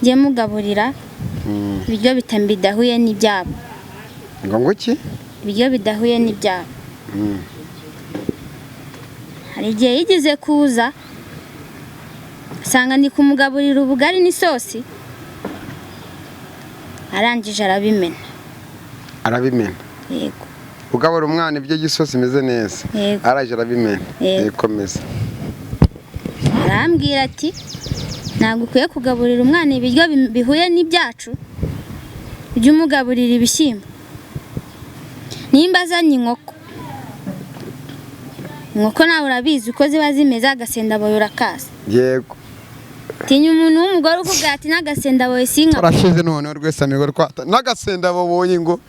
njye mugaburira ibiryo bidahuye n'ibyabo. ngo iki? Ibiryo bidahuye n'ibyabo. Hari igihe yigeze kuza asanga ndi kumugaburira ubugari n'isosi, arangije arabimena. Yego. Ugabura umwana ibyo gisosi imeze neza, araje arabimena. Komeza. Arambwira ati ntabwo ukwiye kugaburira umwana ibiryo bihuye n'ibyacu, ujye umugaburira ibishyimbo. Nimba azanye inkoko nawe urabizi uko ziba zimeze, agasendaboye urakasa. Yego. Tinya umuntu w'umugore uvuga ati n'agasendaboye sinka. Urashize none rwese amigo rwata n'agasendaboye ngo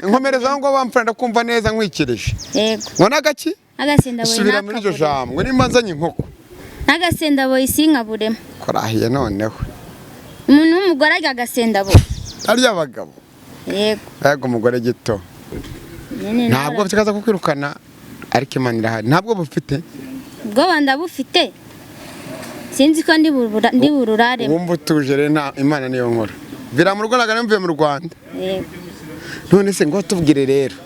nkomereza ngo bamfranda kumva neza nkwikirisha. Yego. Ngo nagaki? Agasendaboye. Subira muri iryo jambo ngo nimba nzanye inkoko. N'agasendaboye sinka burema. Korahiye noneho. Umuntu w'umugore arya agasendaboye. Arya abagabo. Yego. Yego umugore gito. Ntabwo bikaza kukwirukana ariko Imana irahari. Ntabwo bufite. Ubwo ndabufite. Sinzi ko ndi bururare. Wumva utuje rero Imana niyo nkora. Vira mu Rwanda mvuye mu Rwanda. Yego. None se ngo tubwire rero.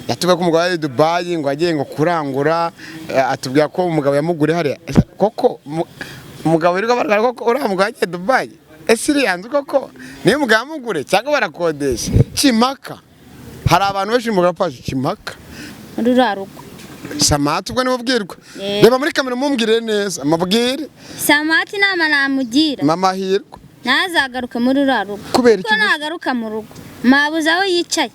Yatubwiye ko umugabo ari Dubai ngo agiye ngo kurangura, atubwira ko umugabo yamugure hariya. Koko umugabo uri kubaragara koko uramugabo agiye Dubai. Ese iriyanze koko niyo umugabo yamugure cyangwa barakodesha? Kimaka. Hari abantu benshi mu gapaje Kimaka. Rurarugo. Samati ubwo niwe ubwirwa. Reba muri kamera mumbwire neza, amabwire. Samati nama namugira. Mama hirwa. Nazagaruka muri rurarugo. Kubera iki? Ko nagaruka mu rugo. Mabuze aho yicaye.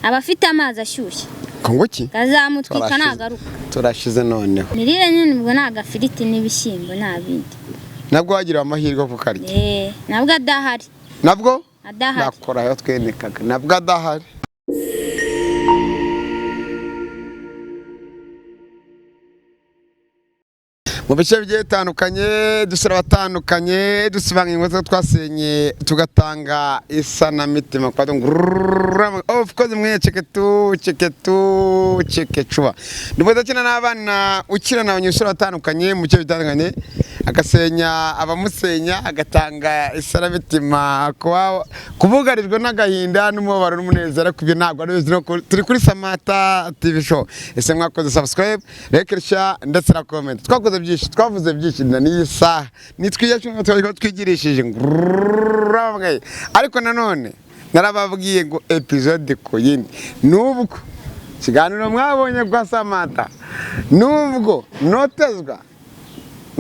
Abafite amazi ashyushye. Ngo iki? Gazamutwika nagaruka. Turashize noneho. Nirire nyine ubwo nagafiriti n'ibishyimbo nabindi. Nabwo wagira amahirwe kukarya. Nabwo adahari. Nabwo? Adahari. Nakora yo twenekaga. Nabwo adahari. Mu bice bigiye bitandukanye dusura abatandukanye dusibanga ingo twasenye tugatanga isanamitima kwa of course mwe chekechuba ndumva kina n'abana ukira n'abanyeshuri batandukanye mu bice bitandukanye agasenya abamusenya agatanga isanamitima kubugarijwe n'agahinda n'umubabaro n'umunezero kubyo ntabwo ari turi kuri Samata TV show. Ese mwakoze subscribe, like, share ndetse na comment. Twakoze byinshi twavuze byinshi n'iyi saha nitwiye cyangwa twigirishije ariko nanone narababwiye ngo episode ko yindi nubwo kiganiro mwabonye kwa Samata nubwo notezwa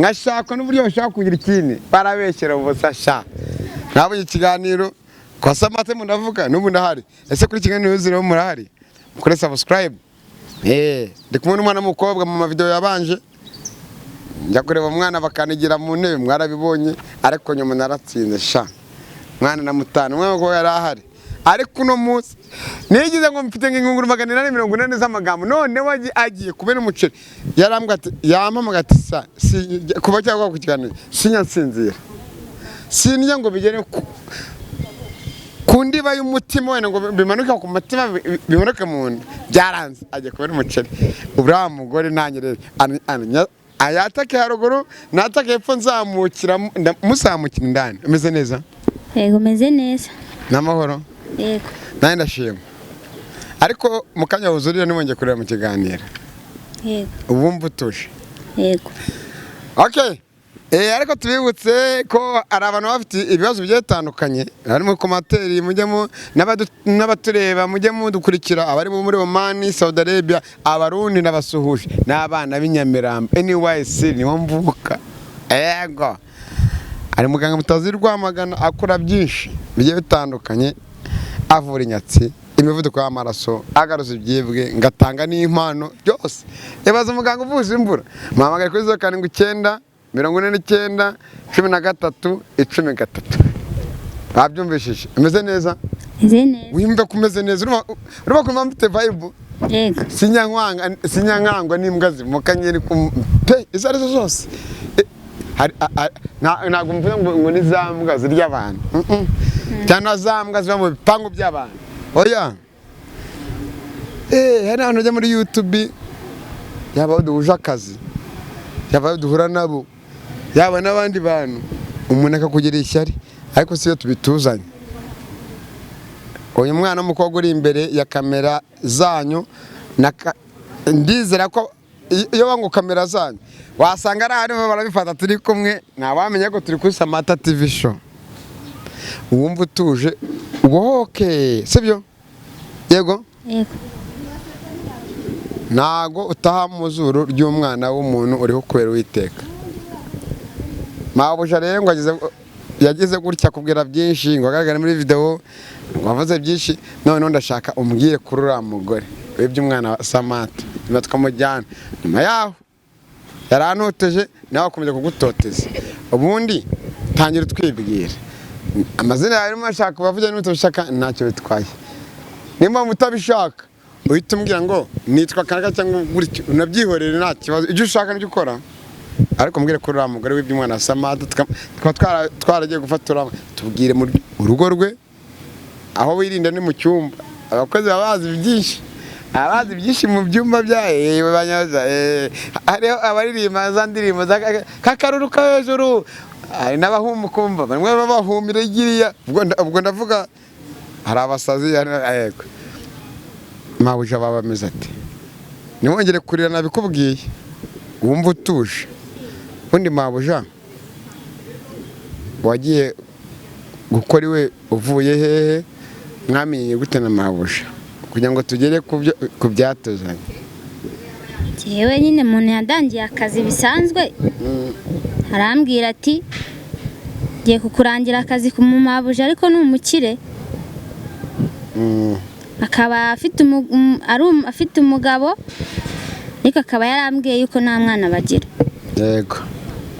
ngashaka n'uburyo bashaka kugira ikindi barabeshyera ubusasha nabonye ikiganiro kwa Samata mundavuga n'ubu ndahari. Ese kuri kiganiro ziro murahari mukore subscribe. Ndi kumwe n'umwana w'umukobwa mu video yabanje njya kureba umwana bakanigira mu ntebe mwarabibonye ariko nyuma naratsinze sha mwana na mutano umwe ngo yarahari ariko uno munsi nigize ngo mfite ngingunguru 440 z'amagambo none waje agiye kubera umuceri yarambwa ati yampamaga ati sa kuba cyangwa kukiganira sinyansinzira sinjya ngo bigere kundiba y'umutima wena ngo bimanuka ku mutima bimanuka mu nda byaranze agiye kubera umuceri ubra mugore nanyerere ayatake haruguru natake epfo nzamukira musamukira indani umeze neza. Yego meze neza n'amahoro. Yego nani ndashima ariko mukanya wuzurira nimwonge kureba mu kiganiro. Yego ubumva utuje. Yego okay. Ariko tubibutse ko ari abantu bafite ibibazo bigiye bitandukanye harimo komateri mujyemo n'abatureba mujyemo dukurikira abari muri Oman, Saudi Arabia, abarundi n'abasuhuje n'abana b'Inyamirambo NYC niho mvuka. Yego ari muganga mutazi Rwamagana akora byinshi bigiye bitandukanye avura inyatsi imivuduko y'amaraso agaruza ibyibwe ngatanga n'impano byose. Yabaza umuganga uvuza imvura mpamagara kuri 079 49 13 babyumvishije umeze neza. Meze neza wimva kumeze neza urumva ko mfite vibe. Yego sinyankangwa n'imbwa zimukanye pe izarizo zose ntabwo mvuze ngo nizambwa zirya abantu cyane zambwa ziba mu bipangu by'abantu oya hari abantu bajya muri YouTube yaba duhuje akazi yaba duhura nabo yaba n'abandi bantu umuntu akakugira ishyari ariko siyo tubituzanye. Uyu mwana w'umukobwa uri imbere ya kamera zanyu, ndizera ko iyo wangu kamera zanyu wasanga ari ahantu barabifata turi kumwe, ntawamenya ko turi kuri Samantha TV show. Wumva utuje ubohoke, sibyo? Yego ntago utaha mu zuru ry'umwana w'umuntu uriho kubera Uwiteka. Mabuja rero ngo yagize gutya kubwira byinshi, ngo agaragara muri video, ngo avuze byinshi, none ndashaka umbwire kuri uriya mugore wibye umwana wa Samantha, nyuma tukamujyana. Nyuma yaho yarantoteje, nawe akomeje kugutoteza. Ubundi tangira twibwira amazina yawe, urimo ashaka bavuge n'utabishaka ntacyo bitwaye. Nimba mutabishaka uhita umbwira ngo nitwa kanaka cyangwa gutyo, unabyihorere nta kibazo, ibyo ushaka n'ibyo ukora. Ariko mbwire kuri uriya mugore wibye umwana wa Samantha, tukaba twaragiye gufatura, tubwire mu rugo rwe aho wirinda ni mu cyumba. Abakozi babazi byinshi, abazi byinshi mu byumba byaye banyaza. Hariho abaririmba za ndirimbo kakaruruka hejuru, hari n'abahumukumva bamwe babahumira igiriya. Ubwo ndavuga hari abasazi. Yego Mabuja babameze ati ntiwongere kurira, nabikubwiye wumva utuje. Undi Mabuja wagiye gukora iwe uvuye hehe? Mwamenye gute na Mabuja kugira ngo tugere ku byatuzanye? Jewe nyine umuntu yadangiye akazi bisanzwe, arambwira ati ngiye kukurangira akazi ku Mabuja, ariko ni umukire. Akaba afite umugabo, ariko akaba yarambwiye yuko nta mwana bagira. Yego.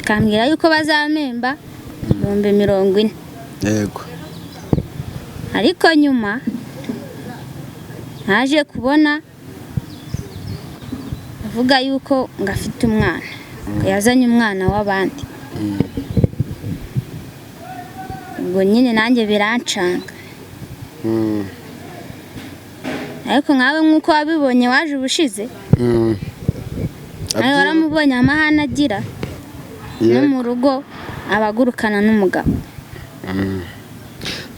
Akambwira yuko bazamemba 40,000. Yego. Ariko nyuma naje kubona avuga yuko ngo afite umwana, yazanye umwana w'abandi. Ubwo nyine nanjye birancanga. Ariko nkawe nk'uko wabibonye waje ubushize, nawe waramubonye amahane agira, no mu rugo abagurukana n'umugabo.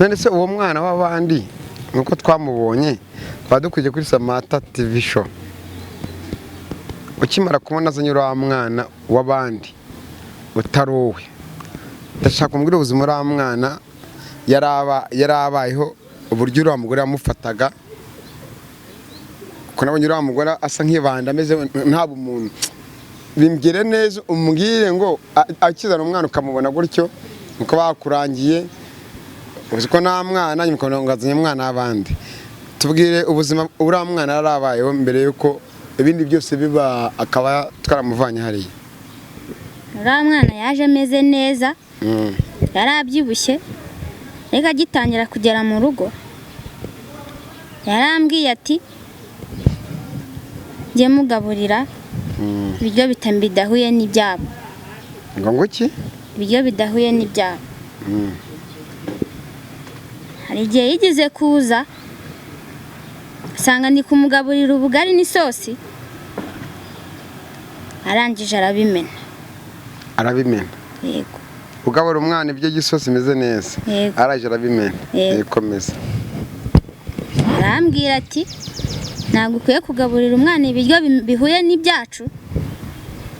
None se uwo mwana w'abandi nkuko twamubonye twadukuje kuri Samantha TV show, ukimara kubona azanye uriya mwana w'abandi utari uwe, ndashaka kumbwira ubuzima uriya mwana yarabayeho, uburyo uriya mugore yamufataga. Ko nabonye uriya mugore asa nk'ibanda, ameze nta bumuntu. Bimbwire neza, umbwire ngo akizana umwana ukamubona gutyo uko bakurangiye, uzi ko nta mwana, nyuma ukabona ngo azanye umwana w'abandi. Tubwire ubuzima uriya mwana yarabayeho mbere yuko ibindi byose biba, akaba twaramuvanye hariya. Uriya mwana yaje ameze neza, yarabyibushye, ariko agitangira kugera mu rugo yarambwiye ati njye mugaburira ibiryo bidahuye n'ibyabo. Ngo iki? Ibiryo bidahuye n'ibyabo. Hari igihe yigeze kuza asanga ndi kumugaburira ubugari n'isosi, arangije arabimena. Arabimena? Yego. Ugabura umwana ibyo gisosi imeze neza, araje arabimena. Komeza. Arambwira ati ntabwo ukwiye kugaburira umwana ibiryo bihuye n'ibyacu,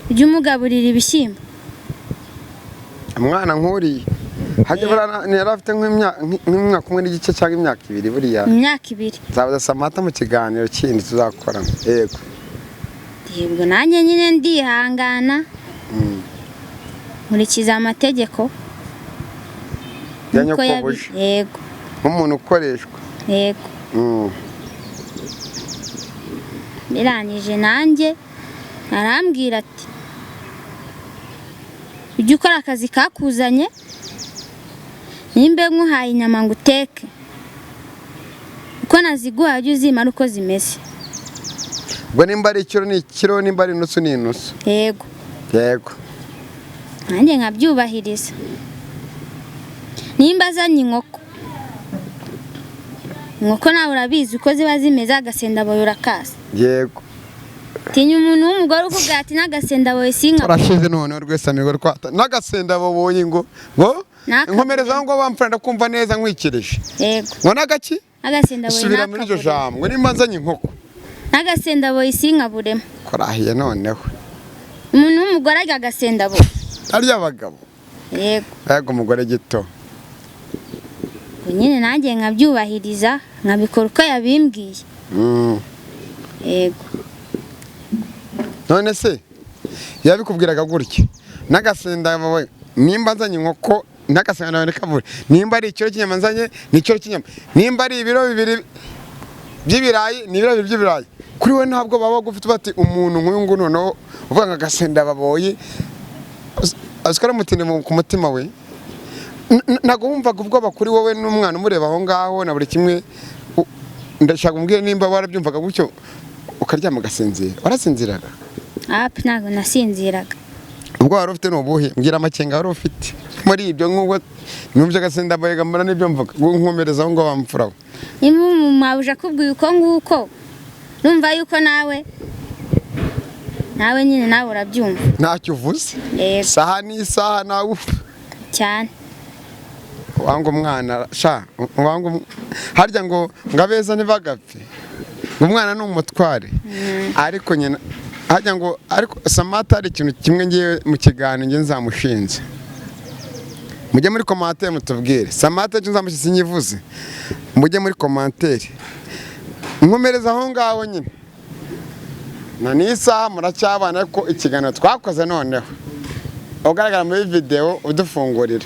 ujye umugaburira ibishyimbo. Umwana nk'uriya hajya yari afite nk'umwaka umwe n'igice cyangwa imyaka 2 buriya? Imyaka 2. Nzabaza Samantha mu kiganiro kindi tuzakorana. Yego. Yego nanjye nyine ndihangana, nkurikiza amategeko ya Nyokobuja. Yego. Nk'umuntu ukoreshwa. Yego. Birangije nanjye arambwira ati ujye ukora akazi kakuzanye, nimba nkuhaye inyama ngo uteke, uko naziguha ujye uzimara uko zimeze. Ubwo nimba ari ikiro ni ikiro, nimba ari inusu ni inusu. Yego. Yego. Nanjye nkabyubahiriza. Nimba azanye inkoko nawe urabizi uko ziba zimeze, agasenda boye urakasa. Yego. tinya umuntu w'umugore ukubwira ati n'agasenda boye sinka turashize none rwese amigo twata n'agasenda boboye ngo nkomereza ngo bamfrenda kumva neza nkwikirije yego ngo nagaki agasenda boye subira muri iryo jambo nimba nzanye inkoko n'agasenda boye sinka burema korahiye noneho umuntu w'umugore arya agasenda boye arya abagabo yego umugore gito nyine nanjye nkabyubahiriza nkabikora uko yabimbwiye yego none se yabikubwiraga gutya n'agasenda boye nimba nzanye inkoko n'agasenda boye kabure nimba ari ikiro cy'inyama nzanye n'ikiro cy'inyama nimba ari ibiro bibiri by'ibirayi n'ibiro bibiri by'ibirayi kuri we ntabwo baba gufite bati umuntu nk'uyu nguyu noneho uvuga ngo agasenda baboye azikora mutinde ku mutima we ntabwo wumvaga ubwoba kuri wowe n'umwana umureba aho ngaho na buri kimwe ndashaka umbwire nimba warabyumvaga gutyo ukaryama ugasinzira warasinziraga ntabwo nasinziraga ubwo wari ufite n'ubuhe mbwira amakenga wari ufite muri ibyo nk'ubwo numvise agasenda boyega mbona n'ibyo mvuga nkomereza aho ngo bamfuraho niba umumabuje akubwiye uko nguko numva yuko nawe nyine nawe urabyumva ntacyo uvuze isaha n'isaha nawe upfa cyane wanga umwana harya ngo abeza ntibagapfe umwana ni umutware ariko nyina harya ngo ariko Samata hari ikintu kimwe ngiye mu kiganiro nge nzamushinze mujye muri commentaire mutubwire Samata cyo nzamushyitsi nyivuze mujye muri commentaire nkomereza aho ngaho nyine na n'isaha muracyabana ariko ikiganiro twakoze noneho ugaragara muri video udufungurira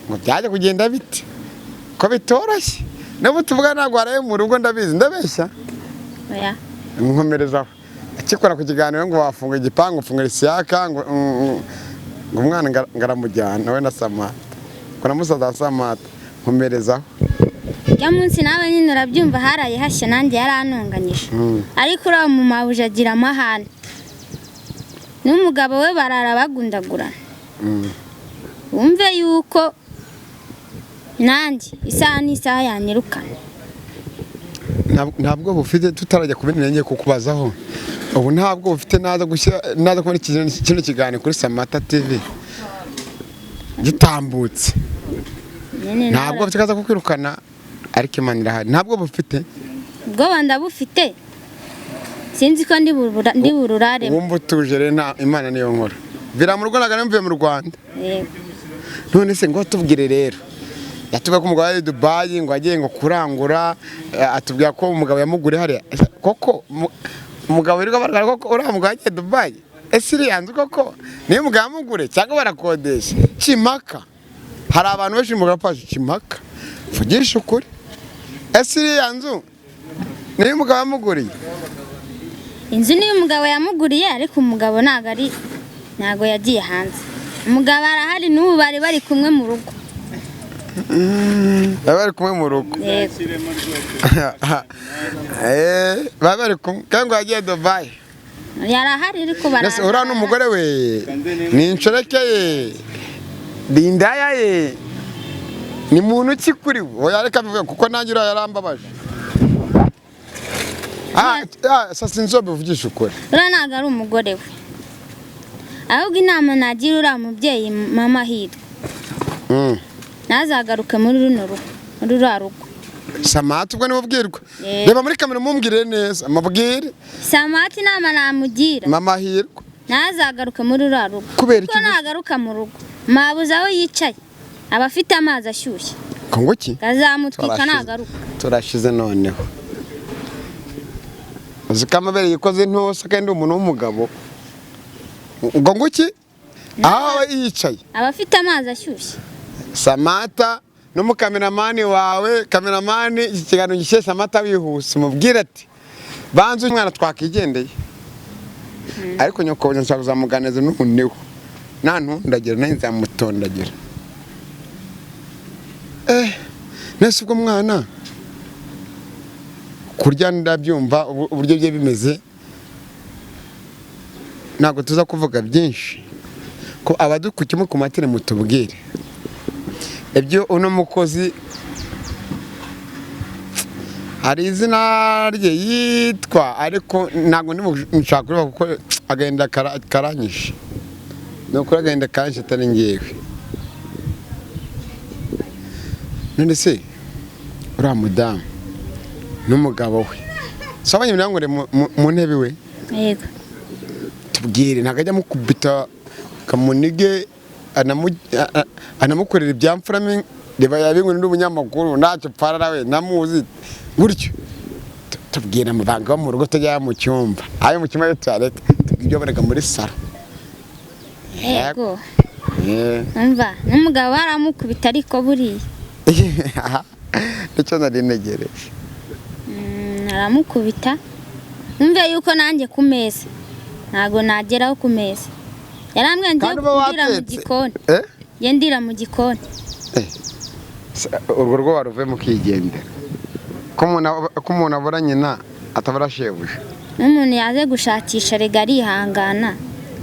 ngo byaje kugenda bite ko bitoroshye nabo tuvuga ntabwo waraye mu rugo ndabizi ndabeshya oya nkomerezaho akikora ku kiganiro ngo wafunga igipangu ufunga isiyaka ngo umwana ngaramujyana we na Samata ko namusaza Samata nkomerezaho ya munsi nawe nyine urabyumva haraye hashya nanjye yaranunganyije ariko uriya mumabuje agira amahane n'umugabo we barara bagundagurana wumve yuko nanjye isaha n'isaha yanyirukana ntabwo bufite tutarajya kubinenge kukubazaho ubu ntabwo bufite naza kubona kino kiganiro kuri Samata TV gitambutse ntabwo bufite kaza kukwirukana ariko Imana irahari ntabwo bufite ubwoba ndabufite sinzi ko ndi bururare wumva utuje rero Imana niyo nkora vira mu rugo nagana mvuye mu Rwanda none se ngo tubwire rero yatubwira ko umugabo ari Dubai ngo agiye ngo kurangura atubwira ko umugabo yamugure hariya koko umugabo uri kubaragara koko uriya mugabo agiye Dubai ese iri yanzu koko niyo umugabo yamugure cyangwa barakodesha Kimaka hari abantu benshi umugabo apashe Kimaka vugisha ukuri ese iri yanzu niyo umugabo yamuguriye inzu niyo umugabo yamuguriye ariko umugabo ntago yagiye hanze umugabo arahari n'ubu bari kumwe mu rugo bari kumwe mu rugo bari kumwe kandi yagiye Dubai yarahari ariko barahari uriya n'umugore we ni inshoreke ye ni indaya ye ni muntu ki kuri we reka bivuge kuko nanjye uriya yarambabaje sasa inzobe uvugisha ukuri uriya ntabwo ari umugore we ahubwo inama nagira uriya mubyeyi mama hirwa ntazagaruke muri ruriya rugo Samata ubwo niwe ubwirwa reba muri kamera mumbwire neza amabwire Samata inama namugira mama hirwa ntazagaruke muri ruriya rugo kubera iki nagaruka mu rugo mabuze aho yicaye aba afite amazi ashyushye ngo ki kazamutwika nagaruka turashize noneho uzi ko amabere yikoze ntose kandi umuntu w'umugabo ngo ki aho yicaye aba afite amazi ashyushye Samata n'umukameramani wawe kameramani iki kiganiro gishyeshya Samata wihuse umubwire ati banze umwana twakigendeye ariko nyoko nshaka kuzamuganiriza n'umuniwe nantundagira nayo nzamutondagira nese ubwo mwana kurya ndabyumva uburyo bye bimeze ntabwo tuza kuvuga byinshi ko abadukukimo ku matire mutubwire ibyo uno mukozi hari izina rye yitwa ariko ntabwo nshaka kureba kuko agahinda karanyishe ni ukuri agahinda karanyishe atari ngewe none se uriya mudamu n'umugabo we sabanye ibirangure mu ntebe we yego tubwire ntabwo ajya amukubita kamunige anamukorera ibyamfura reba yabingwe n'ubunyamakuru ntacyo pfara we namuzi gutyo tubwira amabanga yo mu rugo tajya mu cyumba ayo mu cyumba yo tuyareka tubwire baraga muri salo yego umva n'umugabo baramukubita ariko buriya nicyo nari negereje aramukubita numve yuko nanjye ku meza ntago nageraho ku meza yarambwiye ngiye kundira mu gikoni ndira mu gikoni urwo rwo waruvuye mu kigendera ko umuntu abura nyina atabura shebuja n'umuntu yaje gushakisha rega arihangana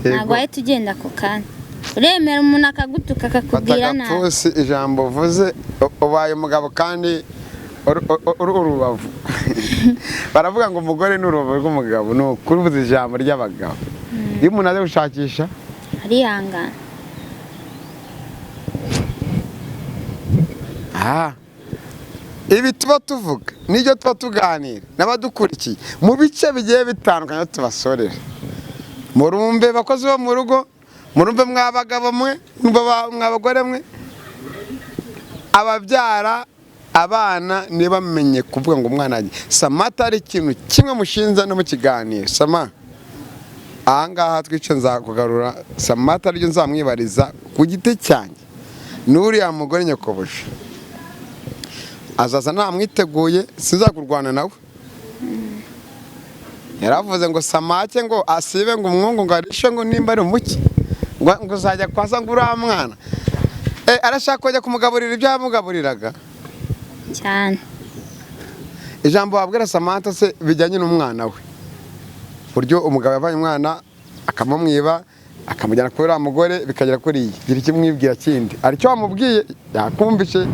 ntabwo ahita ugenda ako kanya uremera umuntu akagutuka akakubwira nabi batagapfusi ijambo uvuze ubaye umugabo kandi urubavu baravuga ngo umugore ni urubavu rw'umugabo ni ukuri uvuze ijambo ry'abagabo iyo umuntu aje gushakisha arihangana ibi tuba tuvuga n'ibyo tuba tuganira n'abadukurikiye mu bice bigiye bitandukanye tubasorera murumve bakozi bo mu rugo murumve mwabagabo mwe mwabagore mwe ababyara abana ntibamenye kuvuga ngo umwana ajye Samantha ari ikintu kimwe mushinza no mu kiganiro Sama ahangaha twice nzakugarura Samantha aryo nzamwibariza ku giti cyanjye n'uriya mugore nyakobosha azaza namwiteguye sinzakurwana nawe yaravuze ngo Samake ngo asibe ngo umwungu ngo arishe ngo nimba ari umuki ngo uzajya kwasa ngo uriya mwana arashaka kujya kumugaburira ibyo yamugaburiraga cyane ijambo wabwira Samantha se bijyanye n'umwana we buryo umugabo yavanye umwana akamumwiba akamujyana kuri uriya mugore bikagera kuri iyi gira ikimwibwira kindi aricyo wamubwiye yakumvishe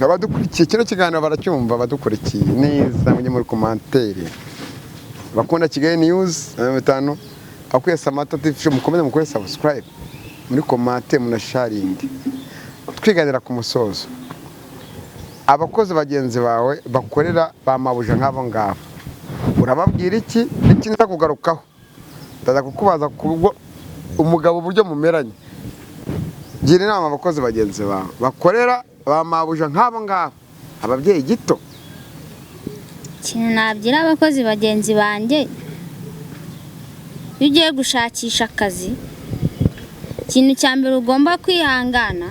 abadukurikiye kino kiganiro baracyumva badukurikiye neza mujye muri commentaire bakunda Kigali News 5 akwiye Samantha TV mukomeze mukore subscribe muri commentaire munasharing twiganira ku musozo abakozi bagenzi bawe bakorera bamabuja nk'abo ngabo urababwira iki nza kugarukaho ndaza kukubaza kubwo umugabo buryo mumeranye gira inama abakozi bagenzi bawe bakorera bamabuja nk'abo ngabo ababyeyi gito ikintu nabyira abakozi bagenzi banjye iyo ugiye gushakisha akazi ikintu cya mbere ugomba kwihangana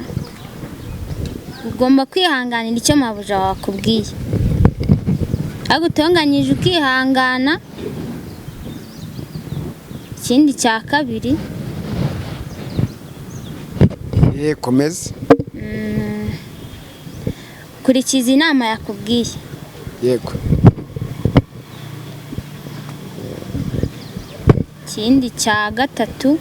ugomba kwihanganira icyo mabuja wakubwiye agutonganyije ukihangana ikindi cya kabiri komeza kurikiza inama yakubwiye yego ikindi cya gatatu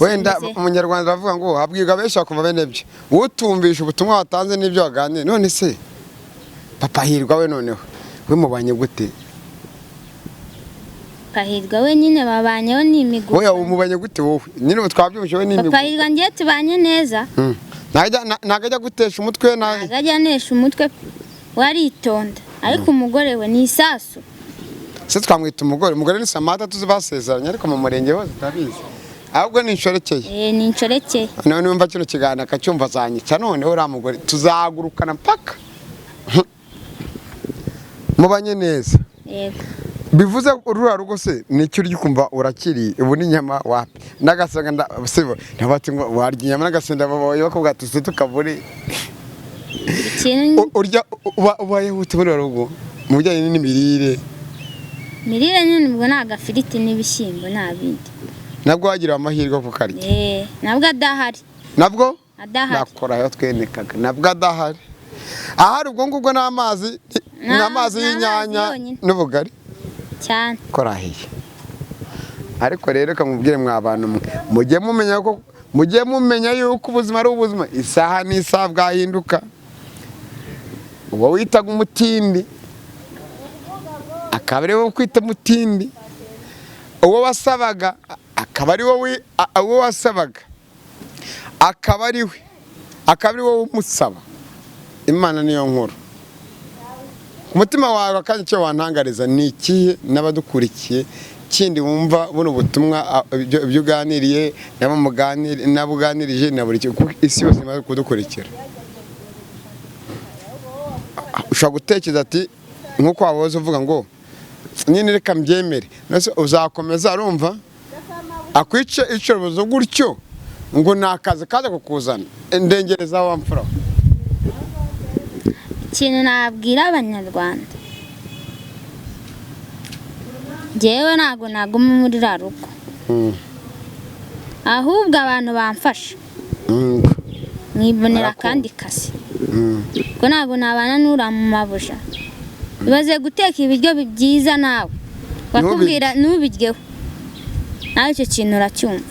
wenda umunyarwanda aravuga ngo habwirwa benshi bakumva bene byo utumvisha ubutumwa watanze n'ibyo waganiriye none se papa hirwa we noneho we mubanye gute papa hirwa we nyine babanyeho n'imigo wowe umubanye gute wowe nyine twabyumvise we n'imigo papa hirwa ngiye tubanye neza ntago ajya gutesha umutwe ntago ajya anesha umutwe waritonda ariko umugore we ni isasu se twamwita umugore ni Samantha tuzi basezeranye ariko mu murenge hose turabizi ahubwo ni inshorekeye ni inshorekeye none numva kino kiganiro akacyumva zanyica none uriya mugore tuzagurukana mpaka mubanye neza yego bivuze urura rugo se nicyo urya ukumva urakiri ubu ni nyama wapi n'agasanga ndasibo ntabati ngo warya inyama n'agasenda babaye bakubwira ati se tukabure urya ubaye hute muri rugo mu bijyanye n'imirire mirire nyine ubwo ni agafiriti n'ibishyimbo nta bindi nabwo wagira amahirwe ku karya nabwo adahari nabwo adahari nakorayo twenekaga nabwo adahari ahari ubwo ngubwo n'amazi y'inyanya n'ubugari cyane korahiye ariko rero kamubwire mwa bantu mujye mumenya ko mujye mumenya yuko ubuzima ari ubuzima, isaha n'isaha bwahinduka. Uwo witaga umutindi akaba ari wowe kwita umutindi, uwo wasabaga akaba ari wowe, uwo wasabaga akaba ari wowe umusaba. Imana niyo nkuru. Ku mutima wawe kandi icyo wantangariza ni ikihe n'abadukurikiye kindi wumva buno butumwa ibyo uganiriye n'abuganirije na buri kuko isi yose imaze kudukurikira? Ushobora gutekereza ati nk'uko waboze uvuga ngo nyine reka mbyemere, nose uzakomeza urumva akwice icobozo gutyo ngo nakaze kaje kukuzana endengereza wa mfura. Ikintu nabwira abanyarwanda, njyewe ntago naguma muri raruko, ahubwo abantu bamfasha mwibonera kandi kasi, ko ntago nabana nura mu mabuja. Ibaze guteka ibiryo byiza nawe bakubwira nubiryeho, nawe icyo kintu uracyumva.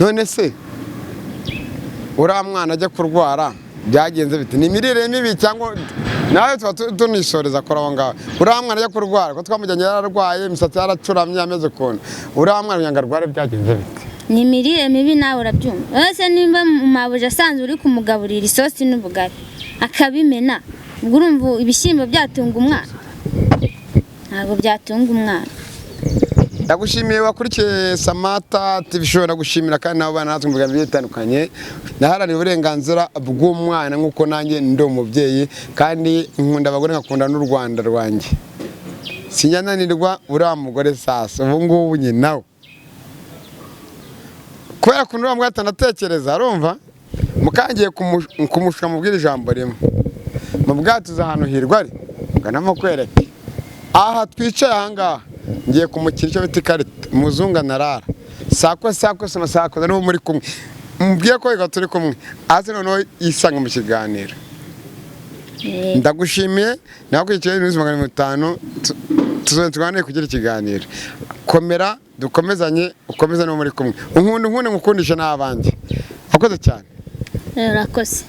None se uriya mwana ajya kurwara byagenze bite? Ni imirire mibi cyangwa nawe tuba tunisoreza kora aho ngaho? Uriya mwana ajya kurwara ko twamujyanye yararwaye, imisatsi yaracuramye ameze ukuntu, uriya mwana kugira ngo arware byagenze bite? Ni imirire mibi nawe urabyumva. Ese nimba mu mabuja asanzwe uri kumugaburira isosi n'ubugari akabimena, ubwo urumva ibishyimbo byatunga umwana? Ntabwo byatunga umwana. Ndagushimiye wakurikiye Samata TV Show, ndagushimira kandi nabo bana natwe mvuga bitandukanye. Naharanira uburenganzira bw'umwana nkuko nanjye ndi umubyeyi, kandi nkunda abagore ngakunda n'u Rwanda rwanjye. Sinyananirwa uriya mugore sasa ubu ngubu nyinawe, kubera ko uriya mugore atanatekereza arumva, mukangiye kumushaka mubwira ijambo rimwe, mu bwatuza ahantu hirwa ari nganamo kwereke aha twicaye ahangaha. Ngiye kumukira icyo bita ikarita umuzungu narara sakwe sonasako n'uwo muri kumwe, mubwiye ko reka turi kumwe aze noneho yisanga mu kiganiro. Ndagushimiye nakurikiye n'ubuzima bwa 500 tuzongera kugira ikiganiro. Komera dukomezanye, ukomeza no muri kumwe, unkunde ngukundisha n'abandi. Akoze cyane. Urakoze.